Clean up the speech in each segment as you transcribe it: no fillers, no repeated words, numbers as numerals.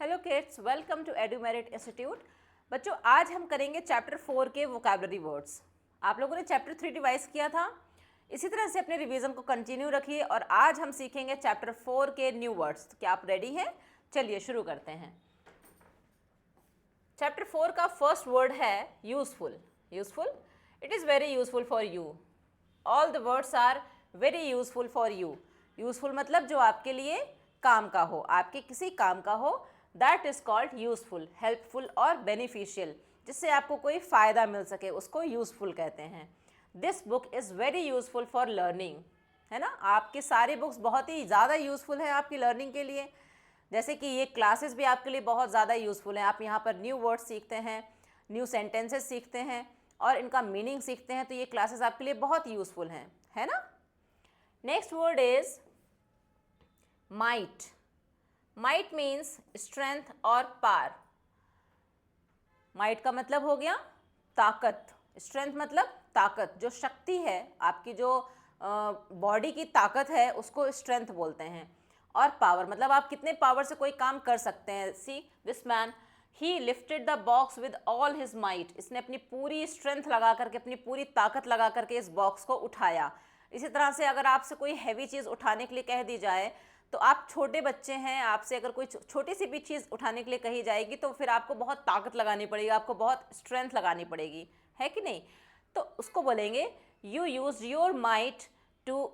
Hello kids, welcome to Edumerit institute. बच्चों, आज हम करेंगे चैप्टर 4 के वोकैबुलरी वर्ड्स। आप लोगों ने चैप्टर 3 रिवाइज किया था, इसी तरह से अपने रिवीजन को कंटिन्यू रखिए और आज हम सीखेंगे चैप्टर 4 के न्यू वर्ड्स। तो क्या आप रेडी हैं? चलिए शुरू करते हैं। चैप्टर 4 का फर्स्ट वर्ड है useful. Useful, it is very useful for you. All the words are very useful for you. Useful मतलब जो आपके लिए काम का हो, आपके किसी काम का हो, that is called useful. Helpful और बेनिफिशियल, जिससे आपको कोई फ़ायदा मिल सके, उसको यूजफुल कहते हैं। This book is very useful for learning, है ना। आपकी सारी बुक्स बहुत ही ज़्यादा यूजफुल है आपकी लर्निंग के लिए। जैसे कि ये क्लासेस भी आपके लिए बहुत ज़्यादा यूजफुल हैं। आप यहाँ पर न्यू वर्ड्स सीखते हैं, न्यू सेंटेंसेस सीखते हैं और इनका मीनिंग सीखते हैं, तो ये क्लासेस आपके लिए बहुत यूजफुल हैं, है ना। Next word is might. Might means strength और पावर। माइट का मतलब हो गया ताकत, स्ट्रेंथ मतलब ताकत, जो शक्ति है आपकी, जो बॉडी की ताकत है उसको स्ट्रेंथ बोलते हैं। और पावर मतलब आप कितने पावर से कोई काम कर सकते हैं। See this man, he lifted the box with all his might. इसने अपनी पूरी स्ट्रेंथ लगा करके, अपनी पूरी ताकत लगा करके इस बॉक्स को उठाया। इसी तरह से अगर आपसे कोई हैवी चीज़ उठाने के लिए कह दी जाए, तो आप छोटे बच्चे हैं, आपसे अगर कोई छोटी सी भी चीज़ उठाने के लिए कही जाएगी तो फिर आपको बहुत ताकत लगानी पड़ेगी, आपको बहुत स्ट्रेंथ लगानी पड़ेगी, है कि नहीं। तो उसको बोलेंगे you use your might to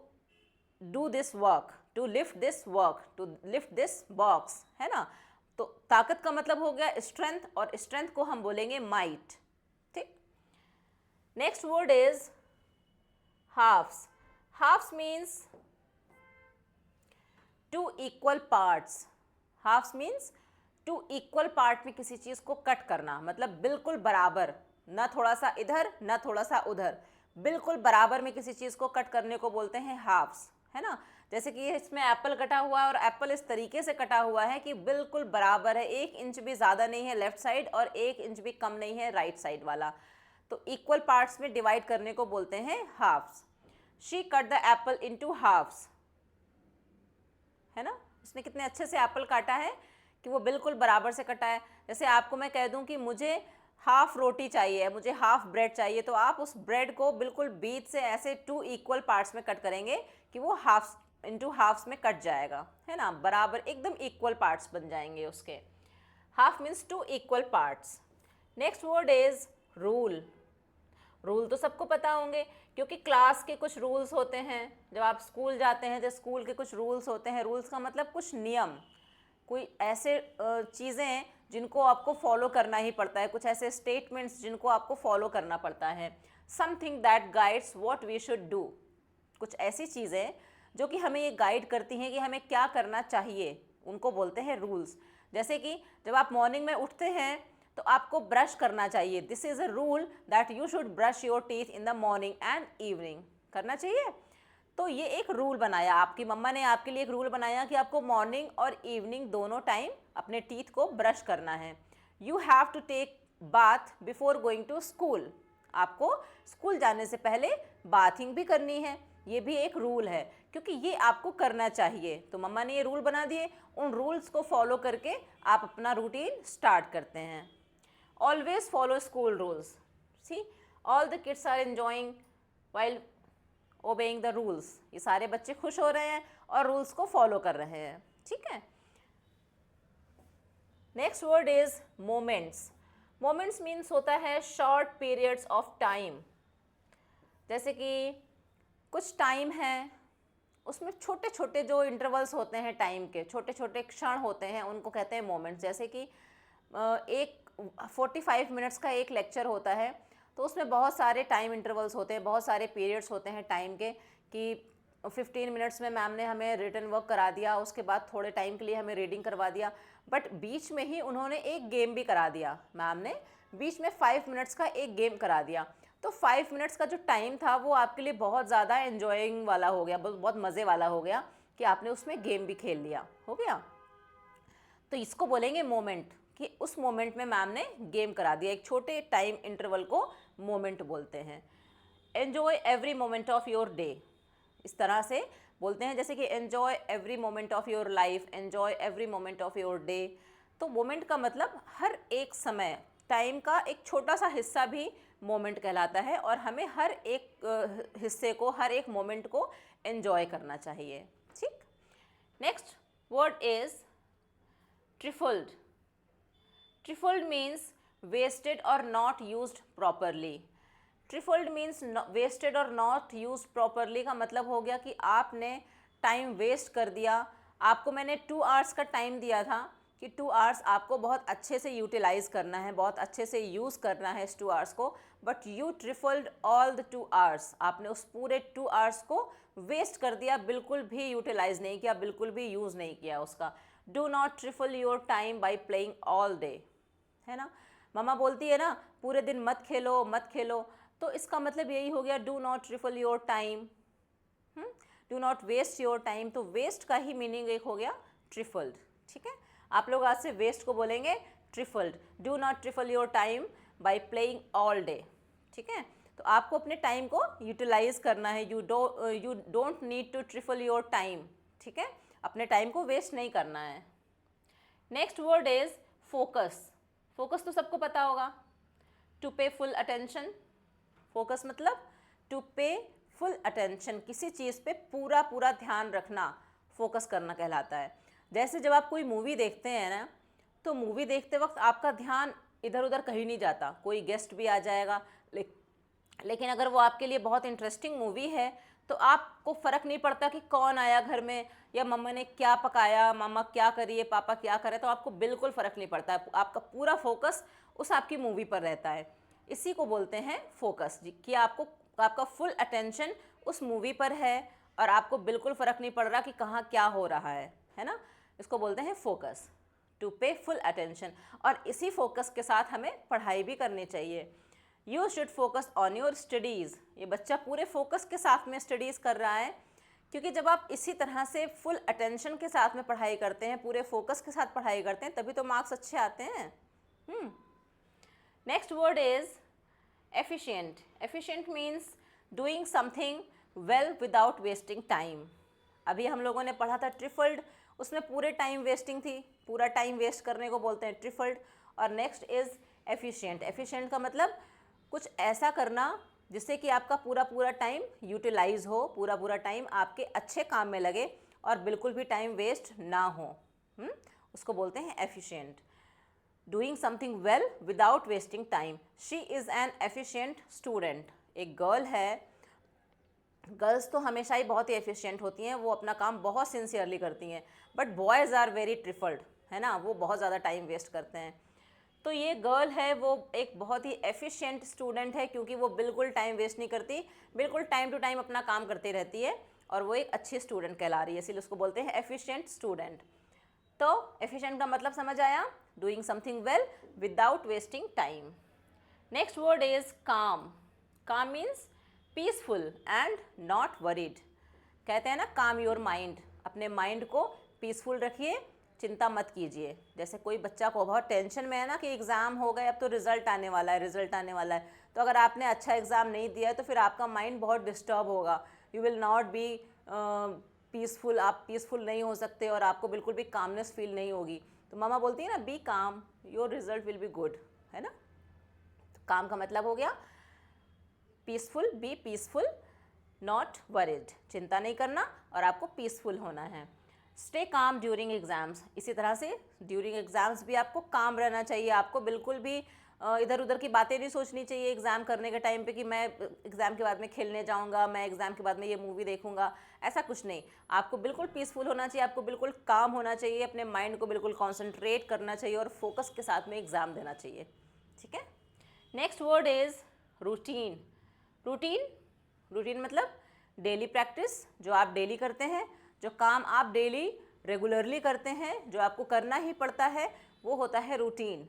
do this work, to lift this work, to lift this box, है ना। तो ताकत का मतलब हो गया स्ट्रेंथ, और स्ट्रेंथ को हम बोलेंगे माइट। ठीक। Next word is halves. Halves means two equal parts. Halves means two equal part में किसी चीज़ को कट करना, मतलब बिल्कुल बराबर, न थोड़ा सा इधर न थोड़ा सा उधर, बिल्कुल बराबर में किसी चीज़ को कट करने को बोलते हैं हाफ्स, है ना। जैसे कि इसमें एप्पल कटा हुआ है और एप्पल इस तरीके से कटा हुआ है कि बिल्कुल बराबर है, 1 इंच भी ज़्यादा नहीं है लेफ्ट साइड और 1 इंच भी कम नहीं है राइट साइड वाला। तो इक्वल पार्ट्स में डिवाइड करने को बोलते हैं halves. She cut the apple into halves, है ना। उसने कितने अच्छे से एप्पल काटा है कि वो बिल्कुल बराबर से कटा है। जैसे आपको मैं कह दूं कि मुझे हाफ रोटी चाहिए, मुझे हाफ ब्रेड चाहिए, तो आप उस ब्रेड को बिल्कुल बीच से ऐसे 2 इक्वल पार्ट्स में कट करेंगे कि वो हाफ इंटू हाफ्स में कट जाएगा, है ना। बराबर एकदम इक्वल पार्ट्स बन जाएंगे उसके। Half means 2 equal parts. Next word is rule. Rule तो सबको पता होंगे, क्योंकि क्लास के कुछ रूल्स होते हैं। जब आप स्कूल जाते हैं तो स्कूल के कुछ रूल्स होते हैं। रूल्स का मतलब कुछ नियम, कोई ऐसे चीज़ें जिनको आपको फॉलो करना ही पड़ता है, कुछ ऐसे स्टेटमेंट्स जिनको आपको फॉलो करना पड़ता है। Something that guides what we should do. कुछ ऐसी चीज़ें जो कि हमें ये गाइड करती हैं कि हमें क्या करना चाहिए, उनको बोलते हैं रूल्स। जैसे कि जब आप मॉर्निंग में उठते हैं तो आपको ब्रश करना चाहिए। This is a rule that you should brush your teeth in the morning and evening, करना चाहिए। तो ये एक रूल बनाया, आपकी मम्मा ने आपके लिए एक रूल बनाया कि आपको मॉर्निंग और इवनिंग दोनों टाइम अपने टीथ को ब्रश करना है। You have to take bath before going to school. आपको स्कूल जाने से पहले बाथिंग भी करनी है, ये भी एक रूल है, क्योंकि ये आपको करना चाहिए। तो मम्मा ने ये रूल बना दिए, उन रूल्स को फॉलो करके आप अपना रूटीन स्टार्ट करते हैं। Always follow school rules. See, all the kids are enjoying while obeying the rules. ये सारे बच्चे खुश हो रहे हैं और रूल्स को फॉलो कर रहे हैं, ठीक है। Next word is moments. Moments means होता है शॉर्ट पीरियड्स ऑफ टाइम। जैसे कि कुछ टाइम है, उसमें छोटे छोटे जो इंटरवल्स होते हैं टाइम के, छोटे छोटे क्षण होते हैं, उनको कहते हैं मोमेंट्स। जैसे कि एक 45 मिनट्स का एक लेक्चर होता है, तो उसमें बहुत सारे टाइम इंटरवल्स होते हैं, बहुत सारे पीरियड्स होते हैं टाइम के, कि 15 मिनट्स में मैम ने हमें रिटन वर्क करा दिया, उसके बाद थोड़े टाइम के लिए हमें रीडिंग करवा दिया, बट बीच में ही उन्होंने एक गेम भी करा दिया। मैम ने बीच में 5 मिनट्स का एक गेम करा दिया। तो 5 मिनट्स का जो टाइम था वो आपके लिए बहुत ज़्यादा एन्जॉइंग वाला हो गया, बहुत मज़े वाला हो गया कि आपने उसमें गेम भी खेल लिया, हो गया। तो इसको बोलेंगे मोमेंट, कि उस मोमेंट में मैम ने गेम करा दिया। एक छोटे टाइम इंटरवल को मोमेंट बोलते हैं। Enjoy every moment of your day, इस तरह से बोलते हैं। जैसे कि enjoy every moment of your life, enjoy every moment of your day. तो मोमेंट का मतलब हर एक समय, टाइम का एक छोटा सा हिस्सा भी मोमेंट कहलाता है, और हमें हर एक हिस्से को, हर एक मोमेंट को एंजॉय करना चाहिए। ठीक। Next word is trifled. Trifled means wasted और not used properly. Trifled means wasted और नॉट यूज्ड प्रॉपरली का मतलब हो गया कि आपने टाइम वेस्ट कर दिया। आपको मैंने 2 आवर्स का टाइम दिया था कि 2 आवर्स आपको बहुत अच्छे से यूटिलाइज करना है, बहुत अच्छे से यूज़ करना है इस 2 आवर्स को, but you trifled all the 2 hours. आपने उस पूरे 2 आवर्स को वेस्ट कर दिया, बिल्कुल भी यूटिलाइज नहीं किया, बिल्कुल भी यूज़ नहीं किया उसका। Do not trifle your time by playing all day, है ना। मम्मा बोलती है ना पूरे दिन मत खेलो मत खेलो, तो इसका मतलब यही हो गया, do not trifle your time, do not waste your time. तो वेस्ट का ही मीनिंग एक हो गया ट्रिफल्ड। ठीक है, आप लोग आज से वेस्ट को बोलेंगे trifled. Do not trifle your time by playing all day. ठीक है, तो आपको अपने टाइम को यूटिलाइज करना है। You don't need to trifle your time. ठीक है, अपने टाइम को वेस्ट नहीं करना है। Next word is focus. Focus तो सबको पता होगा, to pay full attention. Focus मतलब टू पे फुल अटेंशन, किसी चीज़ पे पूरा पूरा ध्यान रखना, फोकस करना कहलाता है। जैसे जब आप कोई मूवी देखते हैं ना, तो मूवी देखते वक्त आपका ध्यान इधर उधर कहीं नहीं जाता, कोई गेस्ट भी आ जाएगा, लेकिन अगर वो आपके लिए बहुत इंटरेस्टिंग मूवी है तो आपको फ़र्क नहीं पड़ता कि कौन आया घर में, या मम्मा ने क्या पकाया, मम्मा क्या करी है, पापा क्या करे, तो आपको बिल्कुल फ़र्क नहीं पड़ता है। आपका पूरा फोकस उस आपकी मूवी पर रहता है। इसी को बोलते हैं फोकस जी, कि आपका फुल अटेंशन उस मूवी पर है और आपको बिल्कुल फ़र्क नहीं पड़ रहा कि कहाँ क्या हो रहा है ना। इसको बोलते हैं focus, to pay full attention. और इसी फोकस के साथ हमें पढ़ाई भी करनी चाहिए। You should focus on your studies. ये बच्चा पूरे फोकस के साथ में स्टडीज़ कर रहा है, क्योंकि जब आप इसी तरह से फुल अटेंशन के साथ में पढ़ाई करते हैं, पूरे फोकस के साथ पढ़ाई करते हैं, तभी तो मार्क्स अच्छे आते हैं। Next word is efficient. Efficient means doing something well without wasting time. अभी हम लोगों ने पढ़ा था ट्रिफल्ड, उसमें पूरे टाइम वेस्टिंग थी, पूरा टाइम वेस्ट करने को बोलते हैं ट्रिफल्ड। और नेक्स्ट इज एफिशिएंट। एफिशिएंट का मतलब कुछ ऐसा करना जिससे कि आपका पूरा पूरा टाइम यूटिलाइज हो, पूरा पूरा टाइम आपके अच्छे काम में लगे और बिल्कुल भी टाइम वेस्ट ना हो। उसको बोलते हैं efficient. Doing something well without wasting time. She is an efficient student. एक गर्ल है, गर्ल्स तो हमेशा ही बहुत ही एफिशिएंट होती हैं, वो अपना काम बहुत सिंसियरली करती हैं, बट बॉयज़ आर वेरी ट्रिफल्ड, है ना, वो बहुत ज़्यादा टाइम वेस्ट करते हैं। तो ये गर्ल है, वो एक बहुत ही एफिशिएंट स्टूडेंट है, क्योंकि वो बिल्कुल टाइम वेस्ट नहीं करती, बिल्कुल टाइम टू टाइम अपना काम करती रहती है, और वो एक अच्छी स्टूडेंट कहला रही है, इसीलिए उसको बोलते हैं एफिशिएंट स्टूडेंट। तो एफिशिएंट का मतलब समझ आया, doing something well without wasting time. Next word is काम। काम means peaceful and not worried. कहते हैं ना काम योर माइंड, अपने माइंड को पीसफुल रखिए, चिंता मत कीजिए। जैसे कोई बच्चा को बहुत टेंशन में है ना कि एग्ज़ाम हो गए, अब तो रिज़ल्ट आने वाला है, रिज़ल्ट आने वाला है, तो अगर आपने अच्छा एग्ज़ाम नहीं दिया है तो फिर आपका माइंड बहुत डिस्टर्ब होगा, you will not be peaceful, आप पीसफुल नहीं हो सकते और आपको बिल्कुल भी कामनेस फील नहीं होगी। तो मामा बोलती है ना, बी काम, your result will be good, है ना। तो काम का मतलब हो गया peaceful, be peaceful, not worried, चिंता नहीं करना और आपको पीसफुल होना है। Stay calm during exams. इसी तरह से ड्यूरिंग एग्ज़ाम्स भी आपको काम रहना चाहिए, आपको बिल्कुल भी इधर उधर की बातें नहीं सोचनी चाहिए एग्ज़ाम करने के टाइम पे कि मैं एग्ज़ाम के बाद में खेलने जाऊंगा, मैं एग्ज़ाम के बाद में ये मूवी देखूंगा, ऐसा कुछ नहीं। आपको बिल्कुल पीसफुल होना चाहिए, आपको बिल्कुल काम होना चाहिए, अपने माइंड को बिल्कुल कॉन्सेंट्रेट करना चाहिए और फोकस के साथ में एग्ज़ाम देना चाहिए। ठीक है, next word is routine. Routine, routine मतलब डेली प्रैक्टिस, जो आप डेली करते हैं, जो काम आप डेली रेगुलरली करते हैं, जो आपको करना ही पड़ता है, वो होता है routine.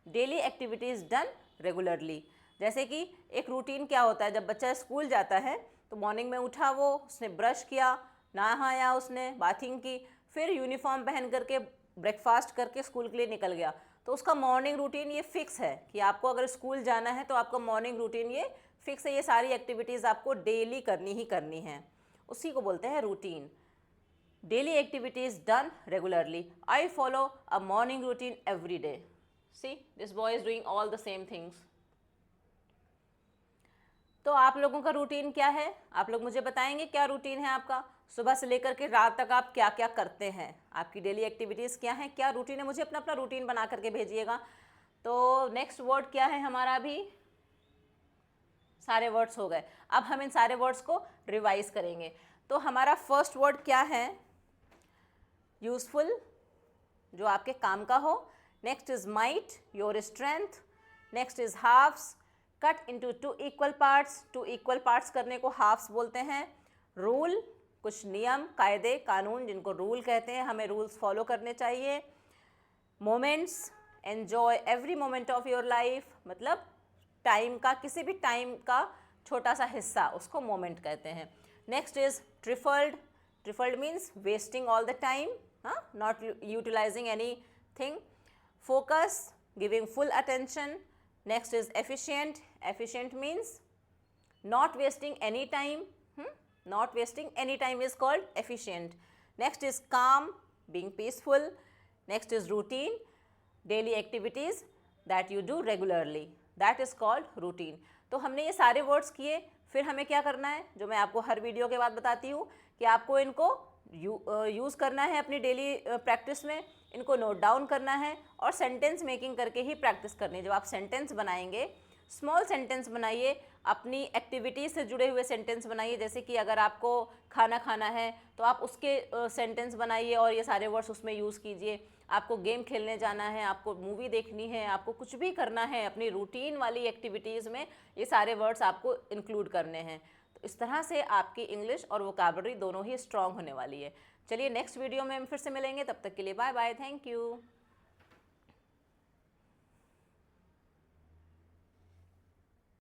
Daily activities done regularly. जैसे कि एक रूटीन क्या होता है, जब बच्चा स्कूल जाता है तो मॉर्निंग में उठा, वो उसने ब्रश किया, नहाया, उसने बाथिंग की, फिर यूनिफॉर्म पहन करके ब्रेकफास्ट करके स्कूल के लिए निकल गया। तो उसका मॉर्निंग रूटीन ये फिक्स है कि आपको अगर स्कूल जाना है तो आपका मॉर्निंग रूटीन ये फिक्स है, ये सारी एक्टिविटीज़ आपको डेली करनी ही करनी है, उसी को बोलते हैं routine. daily activities done regularly. I follow a morning routine every day. See, this boy is doing all the same things. तो आप लोगों का रूटीन क्या है? आप लोग मुझे बताएंगे क्या रूटीन है आपका? सुबह से लेकर के रात तक आप क्या क्या करते हैं? आपकी डेली एक्टिविटीज़ क्या हैं? क्या रूटीन है? मुझे अपना अपना रूटीन बना करके भेजिएगा। तो नेक्स्ट वर्ड क्या है हमारा? अभी सारे वर्ड्स हो गए। अब हम इन सारे वर्ड्स को रिवाइज करेंगे। तो हमारा फर्स्ट वर्ड क्या है? यूजफुल, जो आपके काम का हो। Next is might, your strength. Next is halves, cut into two equal parts. Two equal parts करने को हाफ्स बोलते हैं। रूल, कुछ नियम, कायदे, कानून, जिनको रूल कहते हैं, हमें रूल्स फॉलो करने चाहिए। Moments, enjoy every moment of your life, मतलब टाइम का, किसी भी टाइम का छोटा सा हिस्सा, उसको मोमेंट कहते हैं। Next is trifled. Trifled means wasting all the time, not utilising anything. Focus, giving full attention. Next is efficient. Efficient means not wasting any time, not wasting any time is called efficient. Next is calm, being peaceful. Next is routine, daily activities that you do regularly, that is called routine. तो हमने ये सारे words किए, फिर हमें क्या करना है, जो मैं आपको हर वीडियो के बाद बताती हूँ कि आपको इनको यूज़ करना है अपनी डेली प्रैक्टिस में, इनको नोट डाउन करना है और सेंटेंस मेकिंग करके ही प्रैक्टिस करनी है। जब आप सेंटेंस बनाएंगे, स्मॉल सेंटेंस बनाइए, अपनी एक्टिविटी से जुड़े हुए सेंटेंस बनाइए। जैसे कि अगर आपको खाना खाना है तो आप उसके सेंटेंस बनाइए और ये सारे वर्ड्स उसमें यूज़ कीजिए। आपको गेम खेलने जाना है, आपको मूवी देखनी है, आपको कुछ भी करना है, अपनी रूटीन वाली एक्टिविटीज़ में ये सारे वर्ड्स आपको इंक्लूड करने हैं। तो इस तरह से आपकी इंग्लिश और वोकैबुलरी दोनों ही स्ट्रांग होने वाली है। चलिए नेक्स्ट वीडियो में हम फिर से मिलेंगे, तब तक के लिए बाय बाय, थैंक यू।